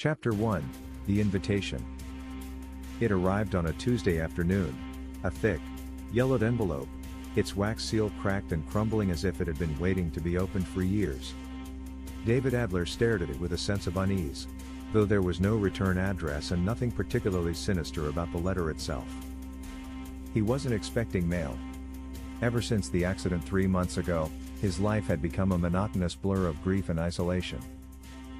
Chapter 1, The Invitation. It arrived on a Tuesday afternoon. A thick, yellowed envelope, its wax seal cracked and crumbling as if it had been waiting to be opened for years. David Adler stared at it with a sense of unease, though there was no return address and nothing particularly sinister about the letter itself. He wasn't expecting mail. Ever since the accident 3 months ago, his life had become a monotonous blur of grief and isolation.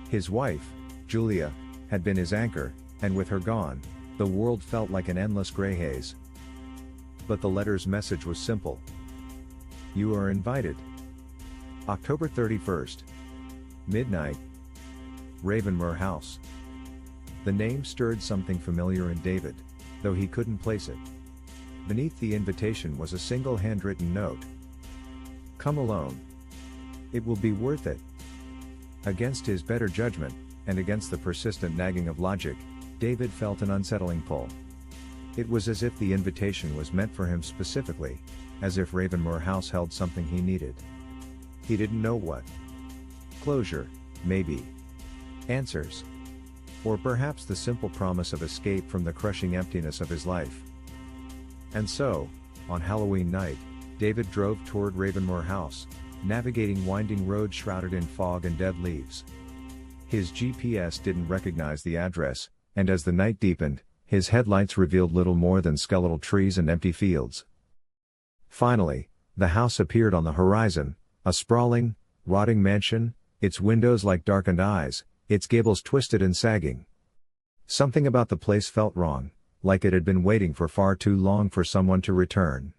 His wife, Julia, had been his anchor, and with her gone, the world felt like an endless gray haze. But the letter's message was simple. You are invited. October 31st. Midnight. Ravenmoor House. The name stirred something familiar in David, though he couldn't place it. Beneath the invitation was a single handwritten note. Come alone. It will be worth it. Against his better judgment, and against the persistent nagging of logic, David felt an unsettling pull. It was as if the invitation was meant for him specifically, as if Ravenmoor House held something he needed. He didn't know what. Closure, maybe. Answers. Or perhaps the simple promise of escape from the crushing emptiness of his life. And so, on Halloween night, David drove toward Ravenmoor House, navigating winding roads shrouded in fog and dead leaves. His GPS didn't recognize the address, and as the night deepened, his headlights revealed little more than skeletal trees and empty fields. Finally, the house appeared on the horizon, a sprawling, rotting mansion, its windows like darkened eyes, its gables twisted and sagging. Something about the place felt wrong, like it had been waiting for far too long for someone to return.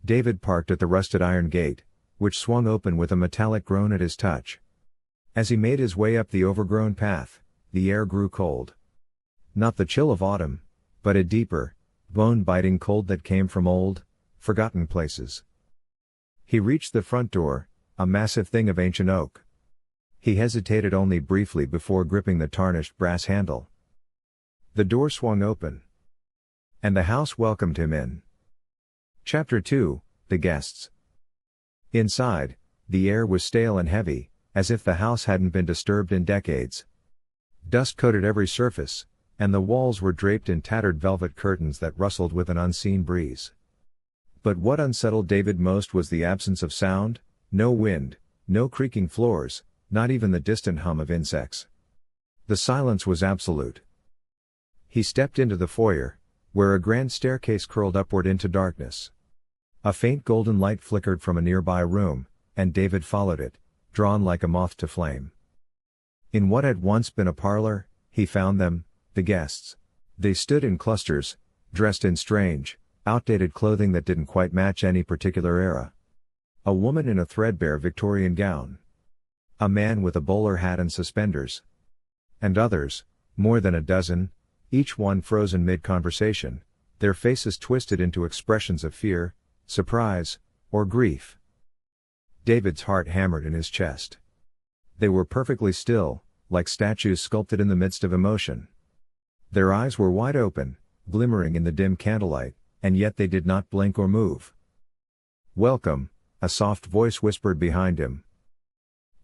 David parked at the rusted iron gate, which swung open with a metallic groan at his touch. As he made his way up the overgrown path, the air grew cold. Not the chill of autumn, but a deeper, bone-biting cold that came from old, forgotten places. He reached the front door, a massive thing of ancient oak. He hesitated only briefly before gripping the tarnished brass handle. The door swung open, and the house welcomed him in. Chapter 2, The Guests. Inside, the air was stale and heavy, as if the house hadn't been disturbed in decades. Dust coated every surface, and the walls were draped in tattered velvet curtains that rustled with an unseen breeze. But what unsettled David most was the absence of sound, no wind, no creaking floors, not even the distant hum of insects. The silence was absolute. He stepped into the foyer, where a grand staircase curled upward into darkness. A faint golden light flickered from a nearby room, and David followed it, drawn like a moth to flame. In what had once been a parlor, he found them, the guests. They stood in clusters, dressed in strange, outdated clothing that didn't quite match any particular era. A woman in a threadbare Victorian gown. A man with a bowler hat and suspenders. And others, more than a dozen, each one frozen mid-conversation, their faces twisted into expressions of fear, surprise, or grief. David's heart hammered in his chest. They were perfectly still, like statues sculpted in the midst of emotion. Their eyes were wide open, glimmering in the dim candlelight, and yet they did not blink or move. Welcome, a soft voice whispered behind him.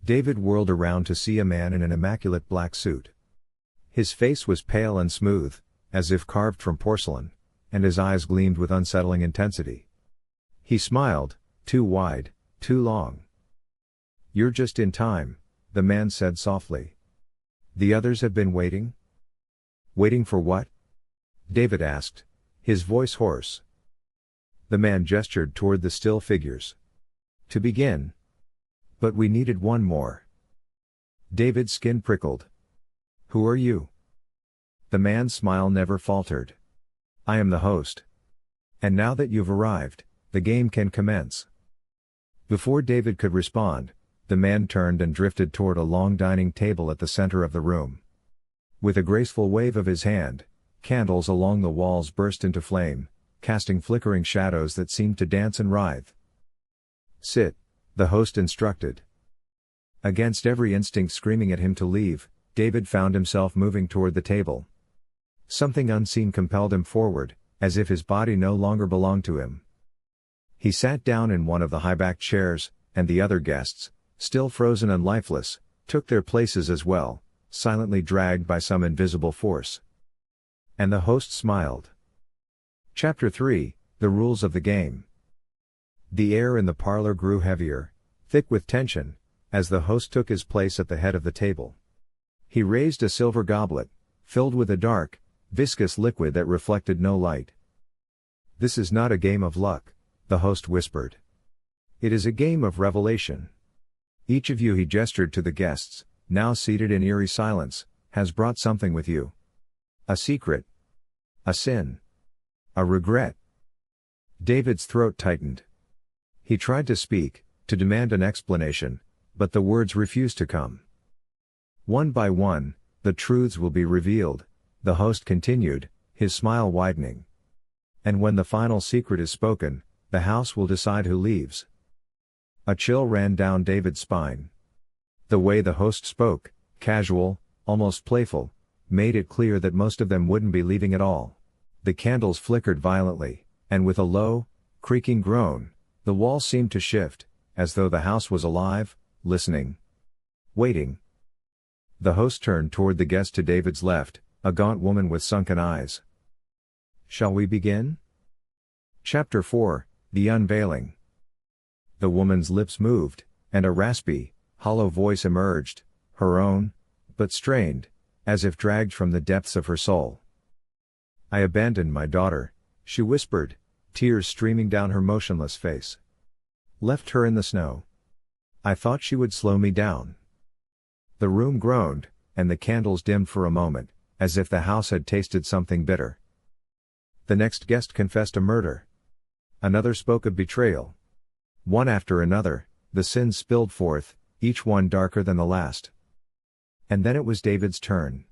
David whirled around to see a man in an immaculate black suit. His face was pale and smooth, as if carved from porcelain, and his eyes gleamed with unsettling intensity. He smiled, too wide, too long. You're just in time, the man said softly. The others have been waiting? Waiting for what? David asked, his voice hoarse. The man gestured toward the still figures. To begin. But we needed one more. David's skin prickled. Who are you? The man's smile never faltered. I am the host. And now that you've arrived, the game can commence. Before David could respond, the man turned and drifted toward a long dining table at the center of the room. With a graceful wave of his hand, candles along the walls burst into flame, casting flickering shadows that seemed to dance and writhe. Sit, the host instructed. Against every instinct screaming at him to leave, David found himself moving toward the table. Something unseen compelled him forward, as if his body no longer belonged to him. He sat down in one of the high-backed chairs, and the other guests, still frozen and lifeless, took their places as well, silently dragged by some invisible force. And the host smiled. Chapter 3, The Rules of the Game. The air in the parlor grew heavier, thick with tension, as the host took his place at the head of the table. He raised a silver goblet, filled with a dark, viscous liquid that reflected no light. "This is not a game of luck," the host whispered. "It is a game of revelation. Each of you," he gestured to the guests, now seated in eerie silence, "has brought something with you. A secret. A sin. A regret." David's throat tightened. He tried to speak, to demand an explanation, but the words refused to come. "One by one, the truths will be revealed," the host continued, his smile widening. "And when the final secret is spoken, the house will decide who leaves." A chill ran down David's spine. The way the host spoke, casual, almost playful, made it clear that most of them wouldn't be leaving at all. The candles flickered violently, and with a low, creaking groan, the wall seemed to shift, as though the house was alive, listening. Waiting. The host turned toward the guest to David's left, a gaunt woman with sunken eyes. "Shall we begin?" Chapter 4, The Unveiling. The woman's lips moved, and a raspy, hollow voice emerged, her own, but strained, as if dragged from the depths of her soul. "I abandoned my daughter," she whispered, tears streaming down her motionless face. "Left her in the snow. I thought she would slow me down." The room groaned, and the candles dimmed for a moment, as if the house had tasted something bitter. The next guest confessed a murder. Another spoke of betrayal. One after another, the sins spilled forth, each one darker than the last. And then it was David's turn.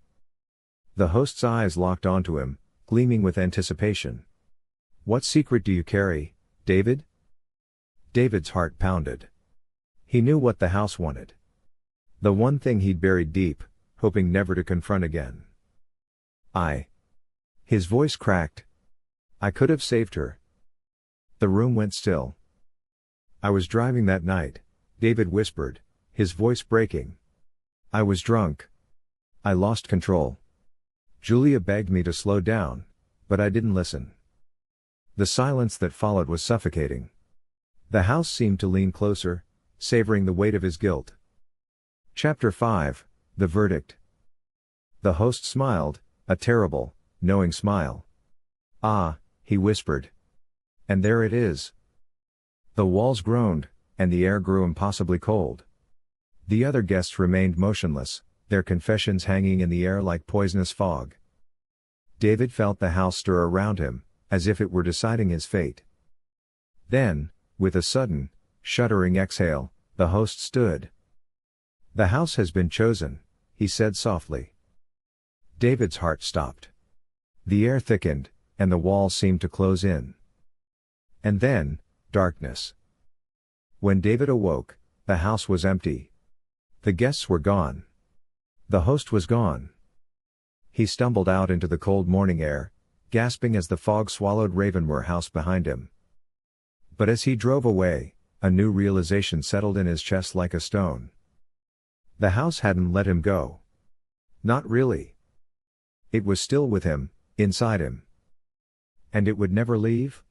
The host's eyes locked onto him, gleaming with anticipation. "What secret do you carry, David?" David's heart pounded. He knew what the house wanted. The one thing he'd buried deep, hoping never to confront again. His voice cracked. "I could have saved her." The room went still. "I was driving that night," David whispered, his voice breaking. "I was drunk. I lost control. Julia begged me to slow down, but I didn't listen." The silence that followed was suffocating. The house seemed to lean closer, savoring the weight of his guilt. Chapter 5, The Verdict. The host smiled, a terrible, knowing smile. "Ah," he whispered. "And there it is." The walls groaned, and the air grew impossibly cold. The other guests remained motionless, their confessions hanging in the air like poisonous fog. David felt the house stir around him, as if it were deciding his fate. Then, with a sudden, shuddering exhale, the host stood. "The house has been chosen," he said softly. David's heart stopped. The air thickened, and the walls seemed to close in. And then, darkness. When David awoke, the house was empty. The guests were gone. The host was gone. He stumbled out into the cold morning air, gasping as the fog swallowed Ravenmoor House behind him. But as he drove away, a new realization settled in his chest like a stone. The house hadn't let him go. Not really. It was still with him, inside him. And it would never leave?